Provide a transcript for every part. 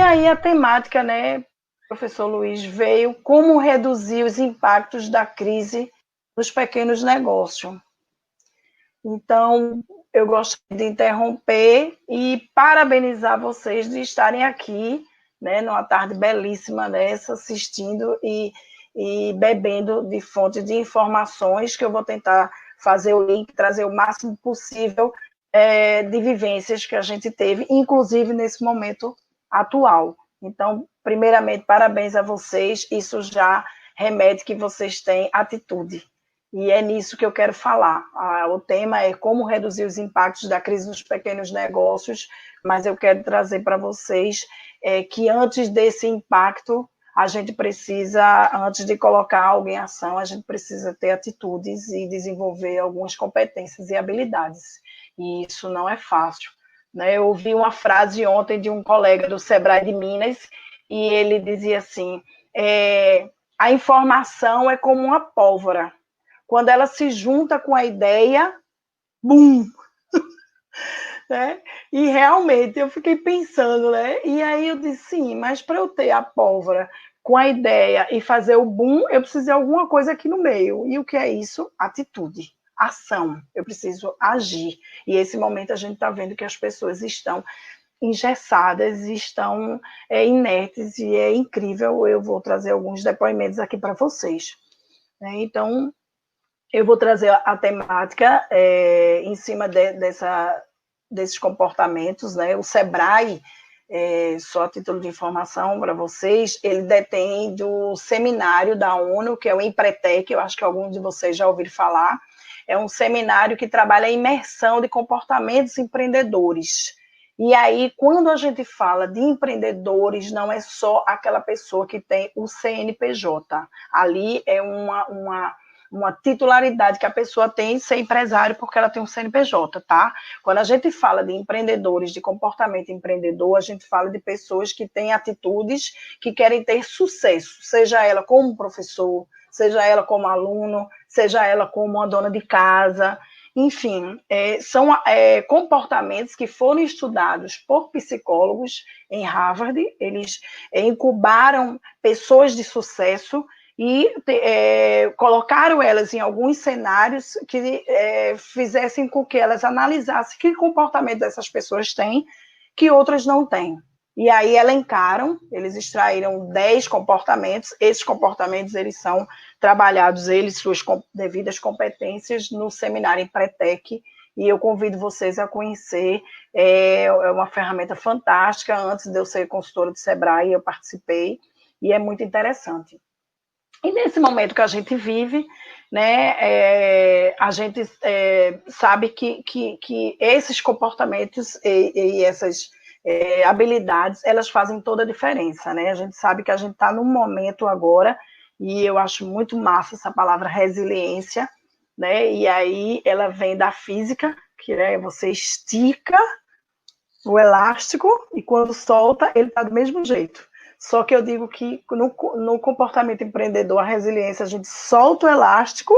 aí a temática, né, professor Luiz, veio como reduzir os impactos da crise nos pequenos negócios. Então, eu gostaria de interromper e parabenizar vocês de estarem aqui, né, numa tarde belíssima dessa, assistindo e bebendo de fonte de informações, que eu vou tentar fazer o link, trazer o máximo possível de vivências que a gente teve, inclusive nesse momento atual. Então, primeiramente, parabéns a vocês, isso já remete que vocês têm atitude. E é nisso que eu quero falar. O tema é como reduzir os impactos da crise nos pequenos negócios, mas eu quero trazer para vocês que antes desse impacto, a gente precisa, antes de colocar algo em ação, a gente precisa ter atitudes e desenvolver algumas competências e habilidades. E isso não é fácil. Né? Eu ouvi uma frase ontem de um colega do Sebrae de Minas, e ele dizia assim, a informação é como uma pólvora. Quando ela se junta com a ideia, bum! Né? E realmente eu fiquei pensando, né? E aí eu disse, sim, mas para eu ter a pólvora com a ideia e fazer o boom, eu preciso de alguma coisa aqui no meio. E o que é isso? Atitude, ação. Eu preciso agir. E esse momento a gente está vendo que as pessoas estão engessadas, estão inertes, e é incrível. Eu vou trazer alguns depoimentos aqui para vocês. Né? Então, eu vou trazer a temática em cima desses comportamentos, né? O Sebrae, só a título de informação para vocês, ele detém do seminário da ONU, que é o Empretec, eu acho que alguns de vocês já ouviram falar, é um seminário que trabalha a imersão de comportamentos empreendedores. E aí, quando a gente fala de empreendedores, não é só aquela pessoa que tem o CNPJ, ali é uma titularidade que a pessoa tem em ser empresário porque ela tem um CNPJ, tá? Quando a gente fala de empreendedores, de comportamento empreendedor, a gente fala de pessoas que têm atitudes que querem ter sucesso, seja ela como professor, seja ela como aluno, seja ela como uma dona de casa, enfim, são comportamentos que foram estudados por psicólogos em Harvard, eles incubaram pessoas de sucesso e colocaram elas em alguns cenários que fizessem com que elas analisassem que comportamento essas pessoas têm que outras não têm. E aí elencaram, eles extraíram 10 comportamentos, esses comportamentos eles são trabalhados, suas devidas competências no seminário Empretec, e eu convido vocês a conhecer, é uma ferramenta fantástica, antes de eu ser consultora do Sebrae, eu participei, e é muito interessante. E nesse momento que a gente vive, né, a gente sabe que esses comportamentos e essas habilidades, elas fazem toda a diferença, né? A gente sabe que a gente está num momento agora, e eu acho muito massa essa palavra resiliência, né? E aí ela vem da física, que você estica o elástico e quando solta, ele está do mesmo jeito. Só que eu digo que no comportamento empreendedor, a resiliência, a gente solta o elástico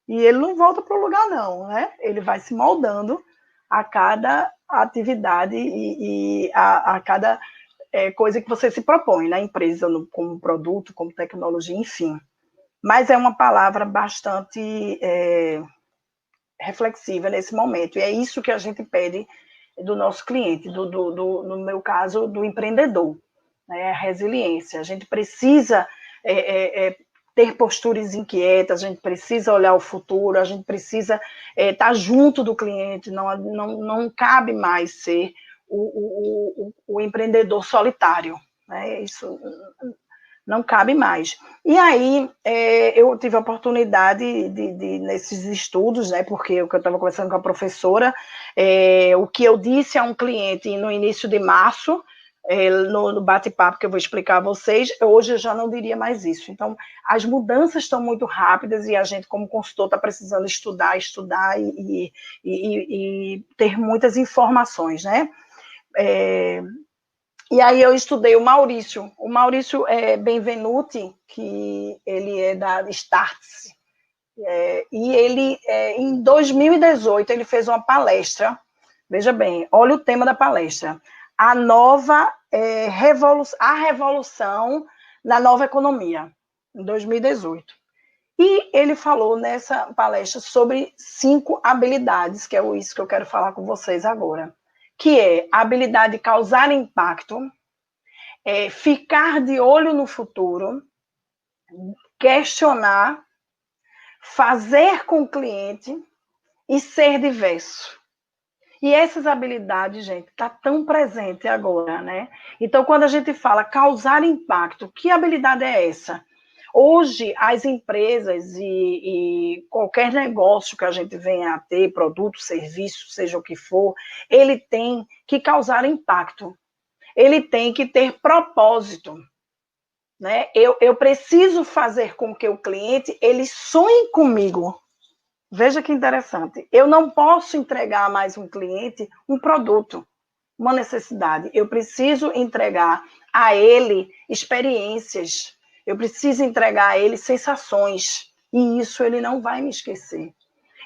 e ele não volta para o lugar, não, né? Ele vai se moldando a cada atividade e a cada coisa que você se propõe na empresa, como produto, como tecnologia, enfim. Mas é uma palavra bastante reflexiva nesse momento, e é isso que a gente pede do nosso cliente, no meu caso, do empreendedor, né? A resiliência. A gente precisa ter posturas inquietas, a gente precisa olhar o futuro, a gente precisa estar junto do cliente, não cabe mais ser o empreendedor solitário, né? Isso não cabe mais. E aí, eu tive a oportunidade nesses estudos, né, porque eu estava conversando com a professora, o que eu disse a um cliente no início de março, no bate-papo que eu vou explicar a vocês, hoje eu já não diria mais isso. Então, as mudanças estão muito rápidas e a gente, como consultor, está precisando estudar e ter muitas informações, né? E aí eu estudei o Maurício Benvenuti, que ele é da Startse, e ele, em 2018, ele fez uma palestra, veja bem, olha o tema da palestra, a revolução na nova economia, em 2018. E ele falou nessa palestra sobre 5 habilidades, que é isso que eu quero falar com vocês agora, que é a habilidade de causar impacto, ficar de olho no futuro, questionar, fazer com o cliente e ser diverso. E essas habilidades, gente, tá tão presente agora, né? Então, quando a gente fala causar impacto, que habilidade é essa? Hoje, as empresas e qualquer negócio que a gente venha a ter, produto, serviço, seja o que for, ele tem que causar impacto. Ele tem que ter propósito. Né? Eu preciso fazer com que o cliente ele sonhe comigo. Veja que interessante. Eu não posso entregar a mais um cliente um produto, uma necessidade. Eu preciso entregar a ele experiências. Eu preciso entregar a ele sensações. E isso ele não vai me esquecer.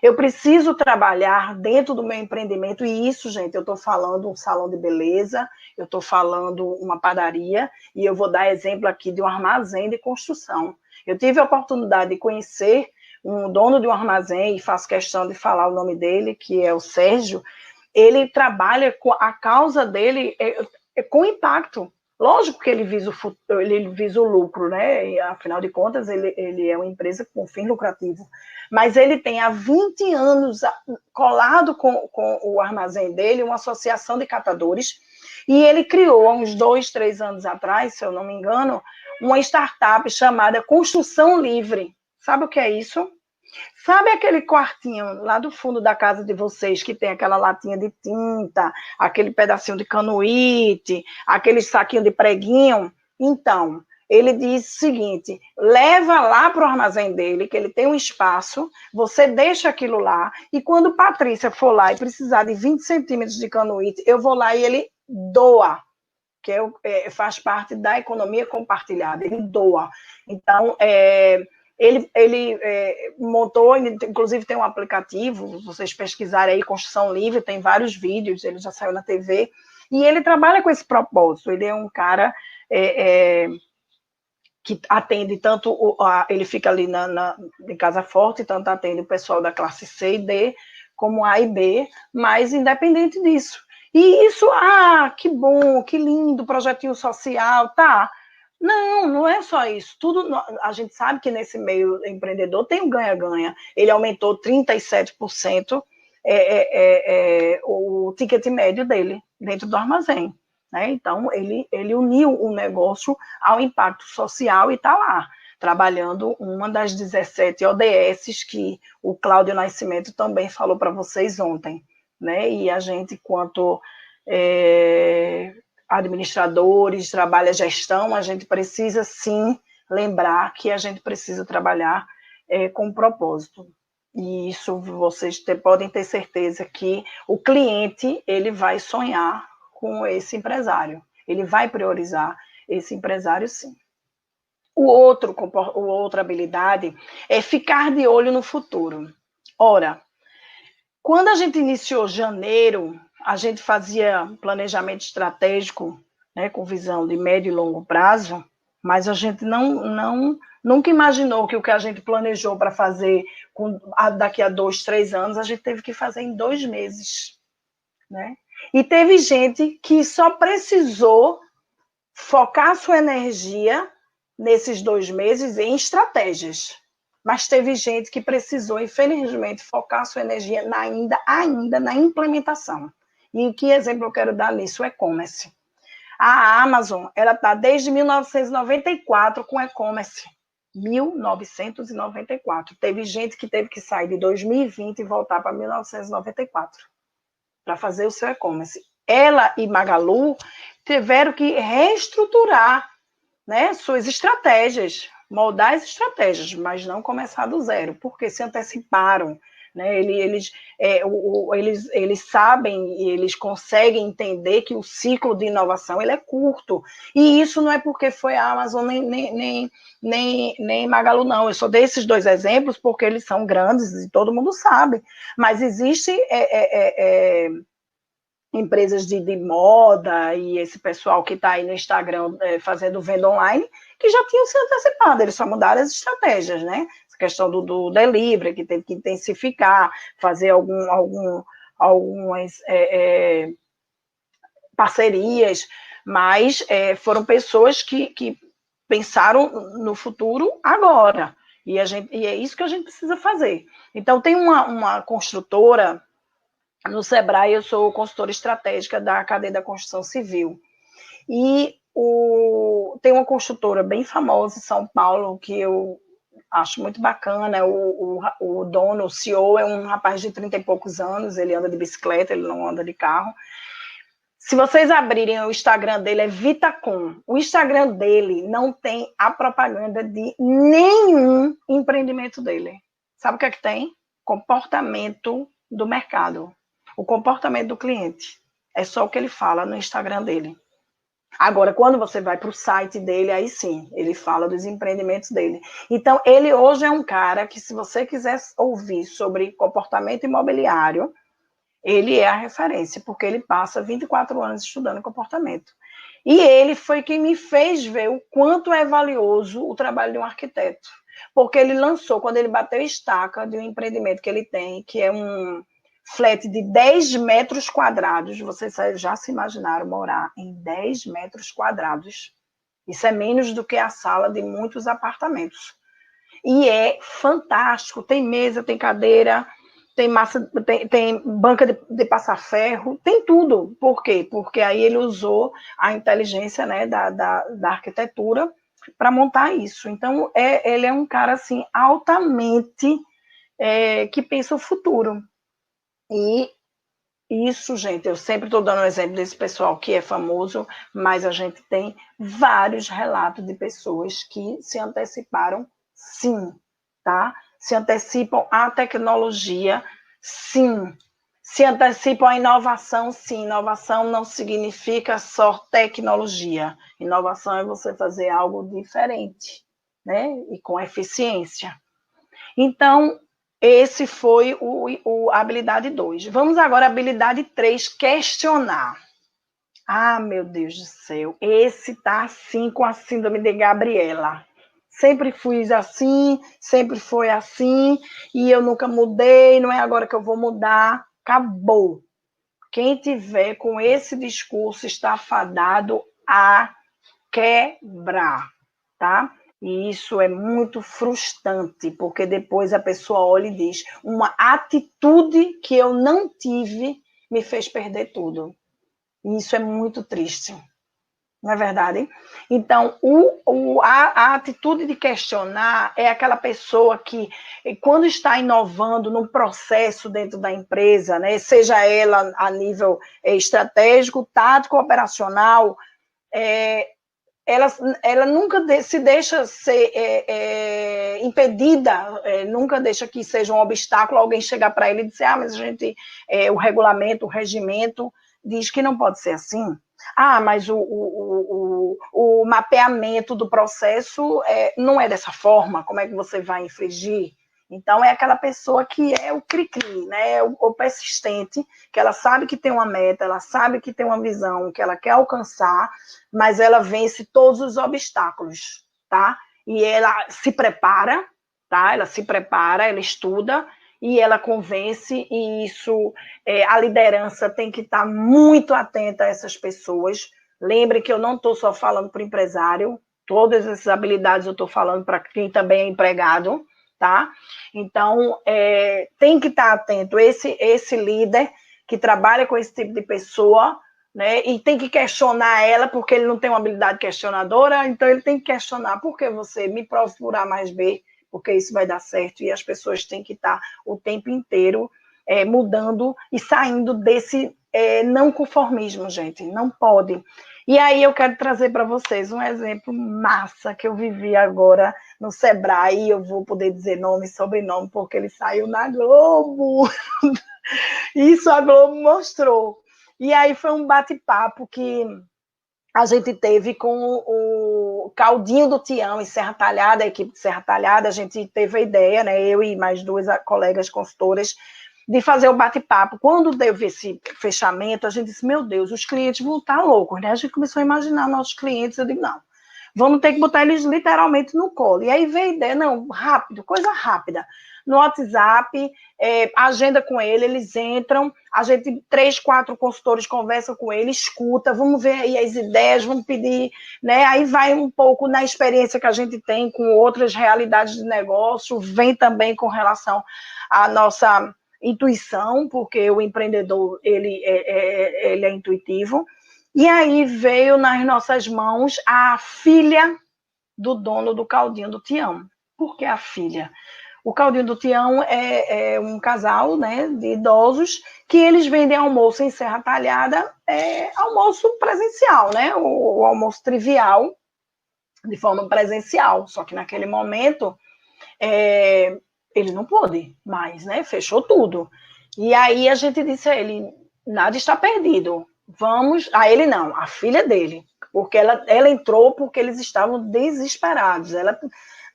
Eu preciso trabalhar dentro do meu empreendimento, e isso, gente, eu estou falando um salão de beleza, eu estou falando uma padaria, e eu vou dar exemplo aqui de um armazém de construção. Eu tive a oportunidade de conhecer um dono de um armazém, e faço questão de falar o nome dele, que é o Sérgio. Ele trabalha com a causa dele com impacto. Lógico que ele visa o lucro, né? E, afinal de contas, ele é uma empresa com fim lucrativo. Mas ele tem há 20 anos colado com o armazém dele uma associação de catadores, e ele criou, há uns 2, 3 anos atrás, se eu não me engano, uma startup chamada Construção Livre. Sabe o que é isso? Sabe aquele quartinho lá do fundo da casa de vocês que tem aquela latinha de tinta, aquele pedacinho de canuíte, aquele saquinho de preguinho? Então, ele diz o seguinte: leva lá para o armazém dele, que ele tem um espaço, você deixa aquilo lá, e quando Patrícia for lá e precisar de 20 centímetros de canuíte, eu vou lá e ele doa, que faz parte da economia compartilhada, ele doa. Então, ele montou, inclusive tem um aplicativo, vocês pesquisarem aí, Construção Livre, tem vários vídeos, ele já saiu na TV, e ele trabalha com esse propósito. Ele é um cara que atende tanto, ele fica ali em Casa Forte, tanto atende o pessoal da classe C e D, como A e B, mas independente disso. E isso, que bom, que lindo, projetinho social, tá. Não é só isso. Tudo, a gente sabe que nesse meio empreendedor tem um ganha-ganha. Ele aumentou 37% o ticket médio dele dentro do armazém. Né? Então, ele uniu o negócio ao impacto social e está lá, trabalhando uma das 17 ODSs que o Cláudio Nascimento também falou para vocês ontem. Né? E a gente, quanto administradores, trabalha gestão, a gente precisa sim lembrar que a gente precisa trabalhar com propósito. E isso vocês podem ter certeza que o cliente ele vai sonhar com esse empresário, ele vai priorizar esse empresário sim. Outra habilidade é ficar de olho no futuro. Ora, quando a gente iniciou janeiro, a gente fazia planejamento estratégico, né, com visão de médio e longo prazo, mas a gente nunca imaginou que o que a gente planejou para fazer daqui a 2, 3 anos, a gente teve que fazer em 2 meses. Né? E teve gente que só precisou focar sua energia nesses 2 meses em estratégias. Mas teve gente que precisou, infelizmente, focar sua energia ainda na implementação. E que exemplo eu quero dar nisso? O e-commerce. A Amazon, ela está desde 1994 com e-commerce. 1994. Teve gente que teve que sair de 2020 e voltar para 1994 para fazer o seu e-commerce. Ela e Magalu tiveram que reestruturar, né, suas estratégias, moldar as estratégias, mas não começar do zero, porque se anteciparam. Né? Eles sabem e eles conseguem entender que o ciclo de inovação ele é curto. E isso não é porque foi a Amazon nem Magalu, não. Eu só dei esses 2 exemplos porque eles são grandes e todo mundo sabe. Mas existe empresas de moda e esse pessoal que está aí no Instagram fazendo venda online, que já tinham se antecipado, eles só mudaram as estratégias, né? Essa questão do delivery, que tem que intensificar, fazer algumas parcerias, mas foram pessoas que pensaram no futuro agora, e é isso que a gente precisa fazer. Então, tem uma construtora no Sebrae, eu sou consultora estratégica da cadeia da construção civil. E tem uma construtora bem famosa em São Paulo, que eu acho muito bacana, o dono, o CEO, é um rapaz de 30 e poucos anos, ele anda de bicicleta, ele não anda de carro. Se vocês abrirem o Instagram dele, é Vitacom. O Instagram dele não tem a propaganda de nenhum empreendimento dele. Sabe o que é que tem? Comportamento do mercado. O comportamento do cliente. É só o que ele fala no Instagram dele. Agora, quando você vai para o site dele, aí sim, ele fala dos empreendimentos dele. Então, ele hoje é um cara que, se você quiser ouvir sobre comportamento imobiliário, ele é a referência, porque ele passa 24 anos estudando comportamento. E ele foi quem me fez ver o quanto é valioso o trabalho de um arquiteto. Porque ele lançou, quando ele bateu estaca de um empreendimento que ele tem, que é um flat de 10 metros quadrados. Vocês já se imaginaram morar em 10 metros quadrados? Isso é menos do que a sala de muitos apartamentos. E é fantástico. Tem mesa, tem cadeira, tem massa, tem banca de passar ferro, tem tudo. Por quê? Porque aí ele usou a inteligência, né, da arquitetura para montar isso. Então, ele é um cara assim, altamente que pensa o futuro. E isso, gente, eu sempre estou dando um exemplo desse pessoal que é famoso, mas a gente tem vários relatos de pessoas que se anteciparam, sim, tá? Se antecipam à tecnologia, sim. Se antecipam à inovação, sim. Inovação não significa só tecnologia. Inovação é você fazer algo diferente, né? E com eficiência. Então, esse foi a habilidade 2. Vamos agora à habilidade 3, questionar. Ah, meu Deus do céu, esse tá assim com a síndrome de Gabriela. Sempre fui assim, sempre foi assim, e eu nunca mudei, não é agora que eu vou mudar. Acabou. Quem tiver com esse discurso está fadado a quebrar, tá? E isso é muito frustrante, porque depois a pessoa olha e diz: uma atitude que eu não tive me fez perder tudo. E isso é muito triste, não é verdade? Então, a atitude de questionar é aquela pessoa que, quando está inovando num processo dentro da empresa, né, seja ela a nível estratégico, tático, operacional, ela nunca se deixa ser impedida, nunca deixa que seja um obstáculo alguém chegar para ele e dizer: mas a gente, o regulamento, o regimento diz que não pode ser assim. Mas o mapeamento do processo não é dessa forma, como é que você vai infringir? Então, é aquela pessoa que é o cri-cri, né? O persistente, que ela sabe que tem uma meta, ela sabe que tem uma visão, que ela quer alcançar, mas ela vence todos os obstáculos, tá? E ela se prepara, tá? Ela se prepara, ela estuda e ela convence, e isso, a liderança tem que estar muito atenta a essas pessoas. Lembre que eu não estou só falando para o empresário, todas essas habilidades eu estou falando para quem também é empregado, tá? Então, tem que estar atento, esse líder que trabalha com esse tipo de pessoa, né? E tem que questionar ela, porque ele não tem uma habilidade questionadora, então ele tem que questionar: por que você me prova por A mais B, porque isso vai dar certo. E as pessoas têm que estar o tempo inteiro mudando e saindo desse não conformismo, gente, não pode. E aí eu quero trazer para vocês um exemplo massa que eu vivi agora no Sebrae, eu vou poder dizer nome e sobrenome, porque ele saiu na Globo. Isso a Globo mostrou. E aí foi um bate-papo que a gente teve com o Caldinho do Tião em Serra Talhada, a equipe de Serra Talhada. A gente teve a ideia, né, eu e mais duas colegas consultoras, de fazer o bate-papo. Quando teve esse fechamento, a gente disse, meu Deus, os clientes vão estar loucos, né? A gente começou a imaginar nossos clientes, eu digo, não, vamos ter que botar eles literalmente no colo. E aí veio a ideia, não, rápido, coisa rápida. No WhatsApp, agenda com ele, eles entram, a gente, 3, 4 consultores conversam com ele, escuta, vamos ver aí as ideias, vamos pedir, né? Aí vai um pouco na experiência que a gente tem com outras realidades de negócio, vem também com relação à nossa intuição, porque o empreendedor, ele é intuitivo. E aí veio nas nossas mãos a filha do dono do Caldinho do Tião. Por que a filha? O Caldinho do Tião é um casal, né, de idosos que eles vendem almoço em Serra Talhada, almoço presencial, né, o almoço trivial, de forma presencial. Só que naquele momento ele não pôde mais, né, fechou tudo. E aí a gente disse a ele, nada está perdido. Vamos, a ele não, a filha dele, porque ela entrou porque eles estavam desesperados. Ela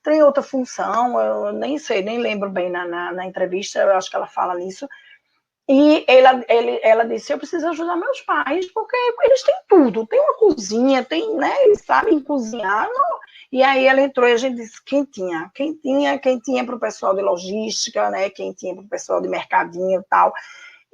tem outra função, eu nem sei, nem lembro bem na entrevista, eu acho que ela fala nisso. E ela disse, eu preciso ajudar meus pais, porque eles têm tudo, tem uma cozinha, tem, né, eles sabem cozinhar. Não. E aí ela entrou e a gente disse, quem tinha para o pessoal de logística, né, quem tinha para o pessoal de mercadinho e tal.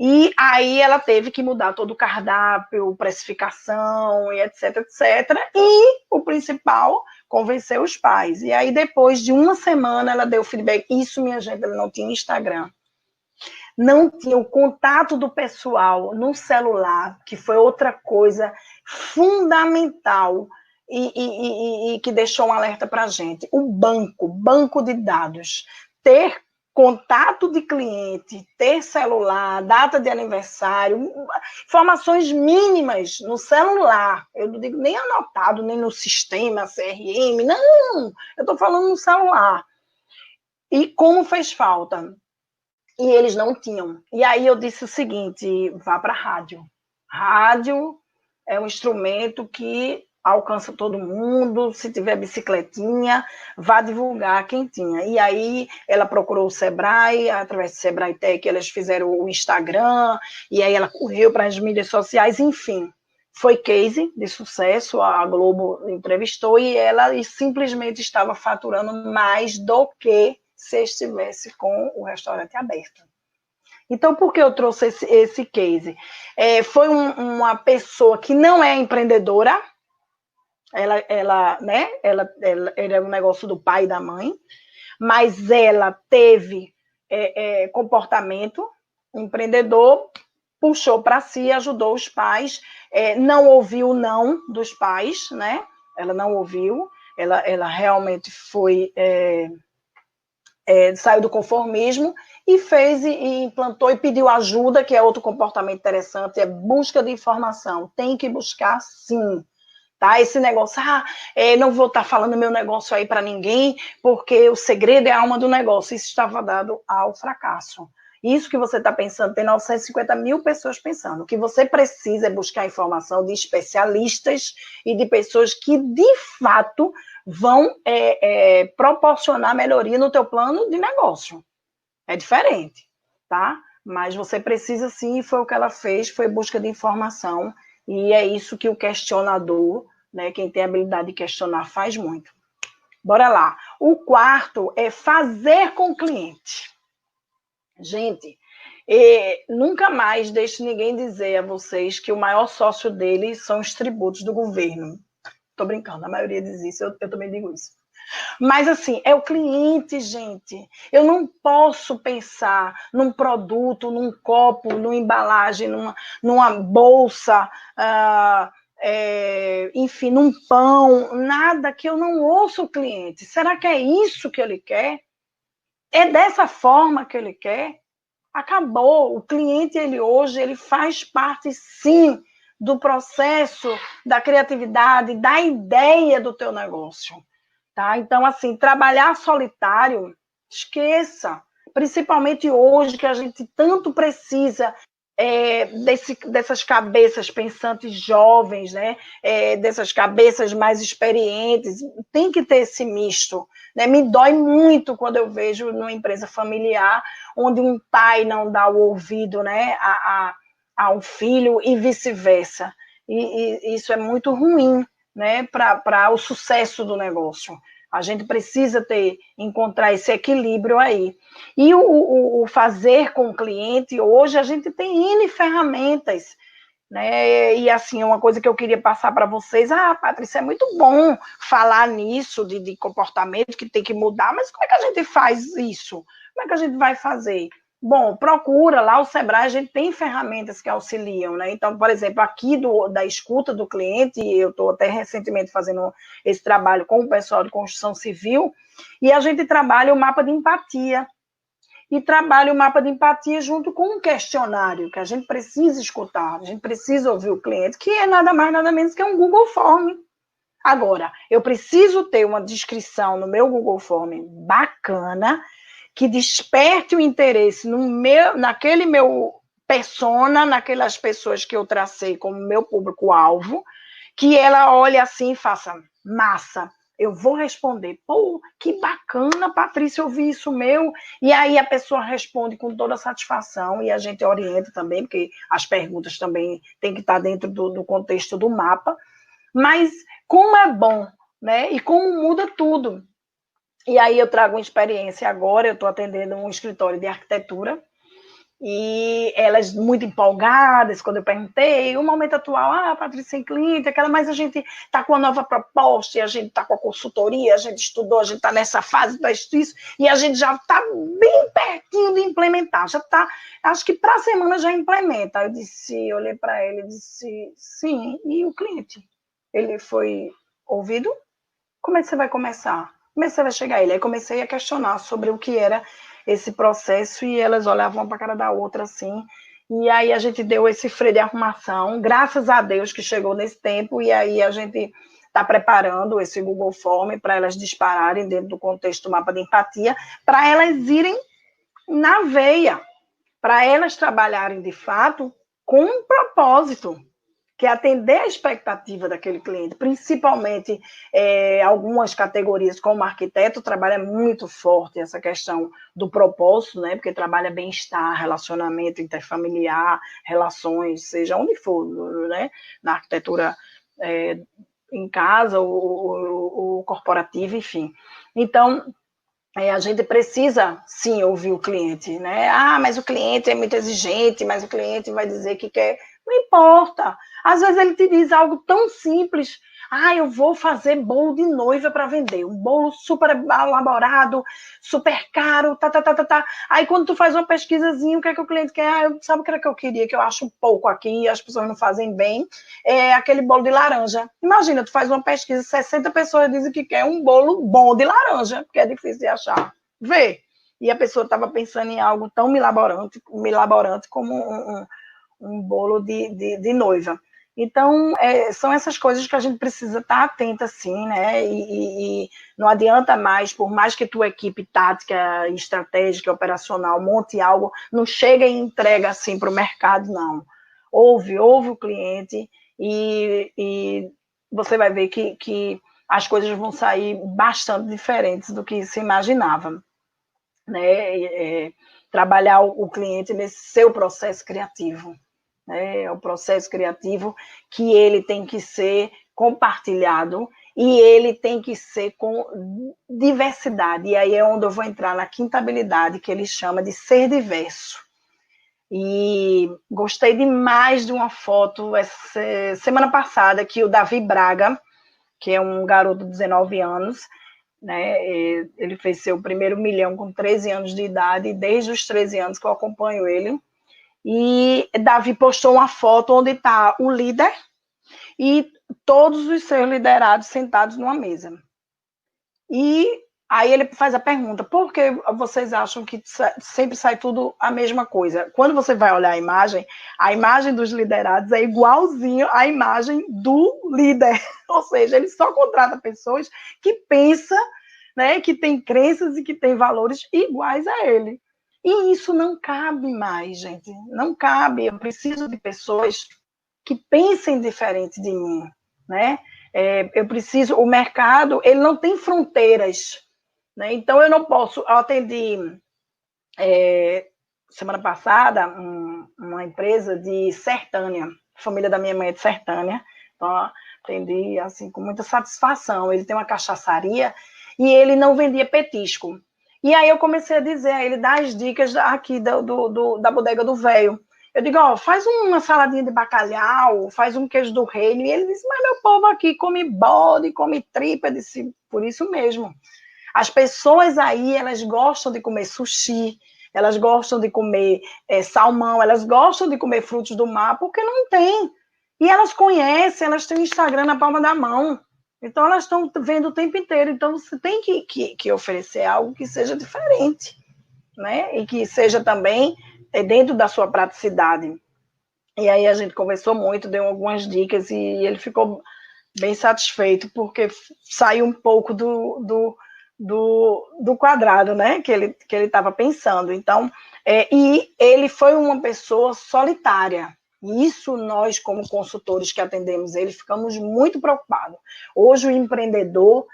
E aí ela teve que mudar todo o cardápio, precificação, e etc, etc. E o principal, convencer os pais. E aí, depois de uma semana, ela deu feedback. Isso, minha gente, ela não tinha Instagram. Não tinha o contato do pessoal no celular, que foi outra coisa fundamental e que deixou um alerta para a gente. O banco de dados. Ter contato de cliente, ter celular, data de aniversário, informações mínimas no celular. Eu não digo nem anotado, nem no sistema CRM, não, eu estou falando no celular. E como fez falta? E eles não tinham. E aí eu disse o seguinte, vá para a rádio. Rádio é um instrumento que alcança todo mundo, se tiver bicicletinha, vá divulgar quem tinha. E aí ela procurou o Sebrae, através do Sebrae Tech, elas fizeram o Instagram, e aí ela correu para as mídias sociais, enfim. Foi case de sucesso, a Globo entrevistou, e ela simplesmente estava faturando mais do que se estivesse com o restaurante aberto. Então, por que eu trouxe esse case? Foi uma pessoa que não é empreendedora, ela era um negócio do pai e da mãe, mas ela teve comportamento empreendedor, puxou para si, ajudou os pais, não ouviu o não dos pais, né? Ela não ouviu, ela realmente foi... saiu do conformismo e fez e implantou e pediu ajuda, que é outro comportamento interessante, é busca de informação. Tem que buscar, sim. Tá? Esse negócio, não vou estar falando meu negócio aí para ninguém, porque o segredo é a alma do negócio. Isso estava dado ao fracasso. Isso que você está pensando, tem 950 mil pessoas pensando. O que você precisa é buscar informação de especialistas e de pessoas que, de fato, vão proporcionar melhoria no teu plano de negócio. É diferente, tá? Mas você precisa sim, foi o que ela fez, foi busca de informação, e é isso que o questionador, né, quem tem a habilidade de questionar, faz muito. Bora lá. O quarto é fazer com o cliente. Gente, nunca mais deixe ninguém dizer a vocês que o maior sócio dele são os tributos do governo. Tô brincando, a maioria diz isso, eu também digo isso. Mas, assim, é o cliente, gente. Eu não posso pensar num produto, num copo, numa embalagem, numa bolsa, enfim, num pão, nada que eu não ouça o cliente. Será que é isso que ele quer? É dessa forma que ele quer? Acabou. O cliente, hoje, ele faz parte, sim, do processo da criatividade, da ideia do teu negócio. Tá? Então, assim, trabalhar solitário, esqueça. Principalmente hoje, que a gente tanto precisa dessas cabeças pensantes jovens, né? Dessas cabeças mais experientes, tem que ter esse misto. Né? Me dói muito quando eu vejo numa empresa familiar onde um pai não dá o ouvido, né, a um filho e vice-versa. E isso é muito ruim, né, para o sucesso do negócio. A gente precisa encontrar esse equilíbrio aí. E o fazer com o cliente, hoje a gente tem N ferramentas, né? E assim, uma coisa que eu queria passar para vocês, Patrícia, é muito bom falar nisso, de comportamento que tem que mudar, mas como é que a gente faz isso? Como é que a gente vai fazer? Bom, procura lá o Sebrae, a gente tem ferramentas que auxiliam, né? Então, por exemplo, aqui da escuta do cliente, eu estou até recentemente fazendo esse trabalho com o pessoal de construção civil, e a gente trabalha o mapa de empatia, e trabalha o mapa de empatia junto com um questionário que a gente precisa escutar, a gente precisa ouvir o cliente, que é nada mais, nada menos que um Google Form. Agora, eu preciso ter uma descrição no meu Google Form bacana, que desperte o interesse naquele meu persona, naquelas pessoas que eu tracei como meu público-alvo, que ela olhe assim e faça, massa, eu vou responder, pô, que bacana, Patrícia, ouvir isso meu, e aí a pessoa responde com toda a satisfação, e a gente orienta também, porque as perguntas também têm que estar dentro do contexto do mapa, mas como é bom, né, e como muda tudo. E aí eu trago uma experiência agora, eu estou atendendo um escritório de arquitetura, e elas muito empolgadas quando eu perguntei, o momento atual, Patrícia sem cliente, aquela, mas a gente está com uma nova proposta, e a gente está com a consultoria, a gente estudou, a gente está nessa fase, isso, e a gente já está bem pertinho de implementar, já está, acho que para a semana já implementa. Eu olhei para ele e disse, sim, e o cliente? Ele foi ouvido? Como é que você vai começar? Como é que você vai chegar a ele? Aí comecei a questionar sobre o que era esse processo e elas olhavam uma para a cara da outra assim. E aí a gente deu esse freio de arrumação, graças a Deus que chegou nesse tempo, e aí a gente está preparando esse Google Form para elas dispararem dentro do contexto do mapa de empatia, para elas irem na veia, para elas trabalharem de fato com um propósito, que é atender a expectativa daquele cliente, principalmente algumas categorias, como arquiteto, trabalha muito forte essa questão do propósito, né? Porque trabalha bem-estar, relacionamento interfamiliar, relações, seja onde for, né? Na arquitetura em casa, ou corporativa, enfim. Então, a gente precisa, sim, ouvir o cliente, né? Mas o cliente é muito exigente, mas o cliente vai dizer que quer. Não importa. Às vezes ele te diz algo tão simples. Eu vou fazer bolo de noiva para vender. Um bolo super elaborado, super caro, tá. Aí quando tu faz uma pesquisazinha, o que é que o cliente quer? Sabe o que era que eu queria, que eu acho pouco aqui, as pessoas não fazem bem? É aquele bolo de laranja. Imagina, tu faz uma pesquisa, 60 pessoas dizem que quer um bolo bom de laranja, porque é difícil de achar. Vê. E a pessoa estava pensando em algo tão milaborante como um bolo de noiva. Então, são essas coisas que a gente precisa estar atenta, sim, né? E não adianta mais, por mais que tua equipe tática, estratégica, operacional monte algo, não chega e entrega assim para o mercado, não. Ouve o cliente e você vai ver que as coisas vão sair bastante diferentes do que se imaginava, né? Trabalhar o cliente nesse seu processo criativo. É o processo criativo que ele tem que ser compartilhado e ele tem que ser com diversidade. E aí é onde eu vou entrar na quinta habilidade, que ele chama de ser diverso. E gostei demais de uma foto semana passada que o Davi Braga, que é um garoto de 19 anos, né, ele fez seu primeiro milhão com 13 anos de idade, e desde os 13 anos que eu acompanho ele. E Davi postou uma foto onde está o líder e todos os seus liderados sentados numa mesa. E aí ele faz a pergunta, por que vocês acham que sempre sai tudo a mesma coisa? Quando você vai olhar a imagem dos liderados é igualzinho à imagem do líder. Ou seja, ele só contrata pessoas que pensam, né, que têm crenças e que têm valores iguais a ele. E isso não cabe mais, gente. Não cabe. Eu preciso de pessoas que pensem diferente de mim, né? Eu preciso. O mercado, ele não tem fronteiras, né? Então eu não posso. Eu atendi semana passada uma empresa de Sertânia. A família da minha mãe é de Sertânia. Então atendi assim com muita satisfação. Ele tem uma cachaçaria e ele não vendia petisco. E aí eu comecei a dizer a ele, dar as dicas aqui da bodega do velho. Eu digo, ó, faz uma saladinha de bacalhau, faz um queijo do reino. E ele disse, mas meu povo aqui come bode, come tripa. Eu disse, por isso mesmo. As pessoas aí, elas gostam de comer sushi, elas gostam de comer salmão, elas gostam de comer frutos do mar, porque não tem. E elas conhecem, elas têm o Instagram na palma da mão. Então, elas estão vendo o tempo inteiro. Então, você tem que oferecer algo que seja diferente, né? E que seja também dentro da sua praticidade. E aí a gente conversou muito, deu algumas dicas e ele ficou bem satisfeito, porque saiu um pouco do quadrado, né? Que ele estava pensando. Então, e ele foi uma pessoa solitária. E isso nós, como consultores que atendemos ele, ficamos muito preocupados. Hoje, o empreendedor,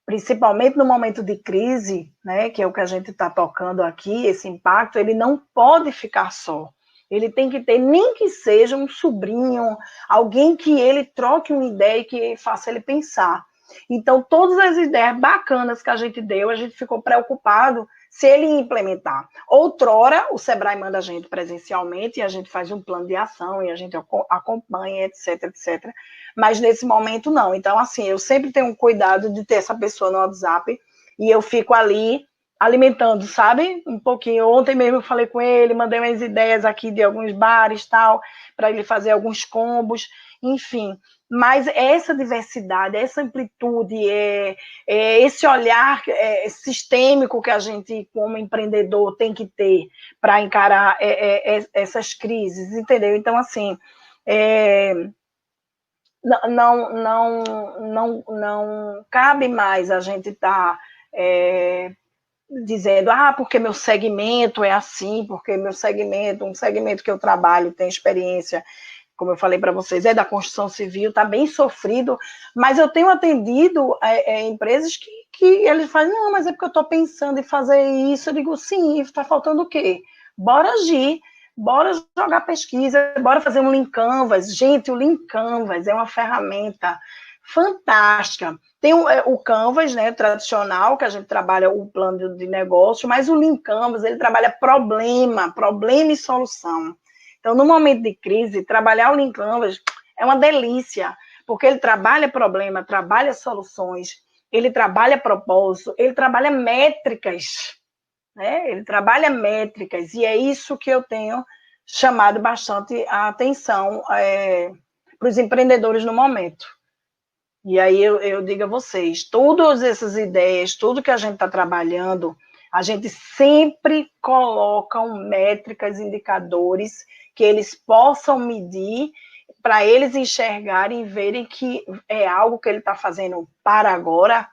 principalmente no momento de crise, né, que é o que a gente está tocando aqui, esse impacto, ele não pode ficar só. Ele tem que ter, nem que seja um sobrinho, alguém que ele troque uma ideia e que faça ele pensar. Então, todas as ideias bacanas que a gente deu, a gente ficou preocupado se ele ia implementar. Outrora, o Sebrae manda a gente presencialmente e a gente faz um plano de ação e a gente acompanha, etc, etc. Mas nesse momento, não. Então, assim, eu sempre tenho um cuidado de ter essa pessoa no WhatsApp e eu fico ali alimentando, sabe? Um pouquinho. Ontem mesmo eu falei com ele, mandei umas ideias aqui de alguns bares, tal, para ele fazer alguns combos, enfim. Mas essa diversidade, essa amplitude, esse olhar sistêmico que a gente, como empreendedor, tem que ter para encarar essas crises, entendeu? Então, assim, não cabe mais a gente estar dizendo, porque meu segmento é assim, porque meu segmento, um segmento que eu trabalho, tem experiência, como eu falei para vocês, é da construção civil, está bem sofrido, mas eu tenho atendido empresas que eles fazem, não, mas é porque eu estou pensando em fazer isso. Eu digo, sim, está faltando o quê? Bora agir, bora jogar pesquisa, bora fazer um Lean Canvas. Gente, o Lean Canvas é uma ferramenta fantástica. Tem o Canvas, né, tradicional, que a gente trabalha o plano de negócio, mas o Lean Canvas, ele trabalha problema e solução. Então, no momento de crise, trabalhar o Lean Canvas é uma delícia, porque ele trabalha problema, trabalha soluções, ele trabalha propósito, ele trabalha métricas, né? Ele trabalha métricas, e é isso que eu tenho chamado bastante a atenção para os empreendedores no momento. E aí eu digo a vocês, todas essas ideias, tudo que a gente está trabalhando, a gente sempre coloca métricas, indicadores que eles possam medir para eles enxergarem e verem que é algo que ele está fazendo para agora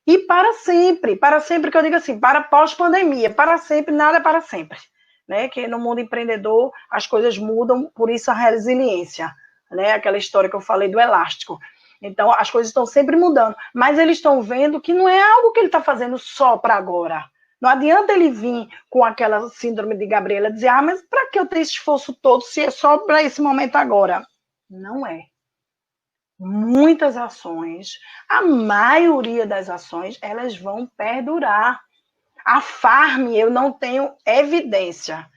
e para sempre que eu digo assim, para pós-pandemia, para sempre, nada é para sempre, né? Que no mundo empreendedor as coisas mudam, por isso a resiliência, né? Aquela história que eu falei do elástico. Então, as coisas estão sempre mudando, mas eles estão vendo que não é algo que ele está fazendo só para agora. Não adianta ele vir com aquela síndrome de Gabriela e dizer, mas para que eu ter esse esforço todo se é só para esse momento agora? Não é. Muitas ações, a maioria das ações, elas vão perdurar. A Farm, eu não tenho evidência,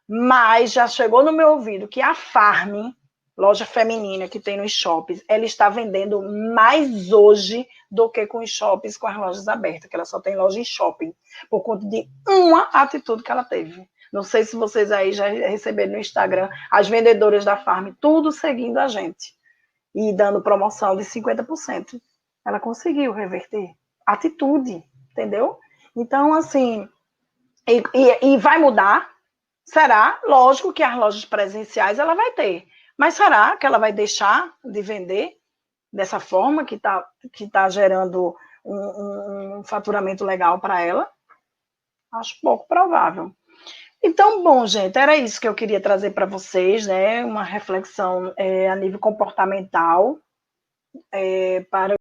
mas já chegou no meu ouvido que a Farm, loja feminina que tem nos shoppings, ela está vendendo mais hoje do que com os shoppings, com as lojas abertas, que ela só tem loja em shopping, por conta de uma atitude que ela teve. Não sei se vocês aí já receberam no Instagram, as vendedoras da Farm, tudo seguindo a gente e dando promoção de 50%. Ela conseguiu reverter. Atitude, entendeu? Então, assim, e vai mudar? Será? Lógico que as lojas presenciais ela vai ter. Mas será que ela vai deixar de vender dessa forma que tá gerando um faturamento legal para ela? Acho pouco provável. Então, bom, gente, era isso que eu queria trazer para vocês, né? Uma reflexão a nível comportamental para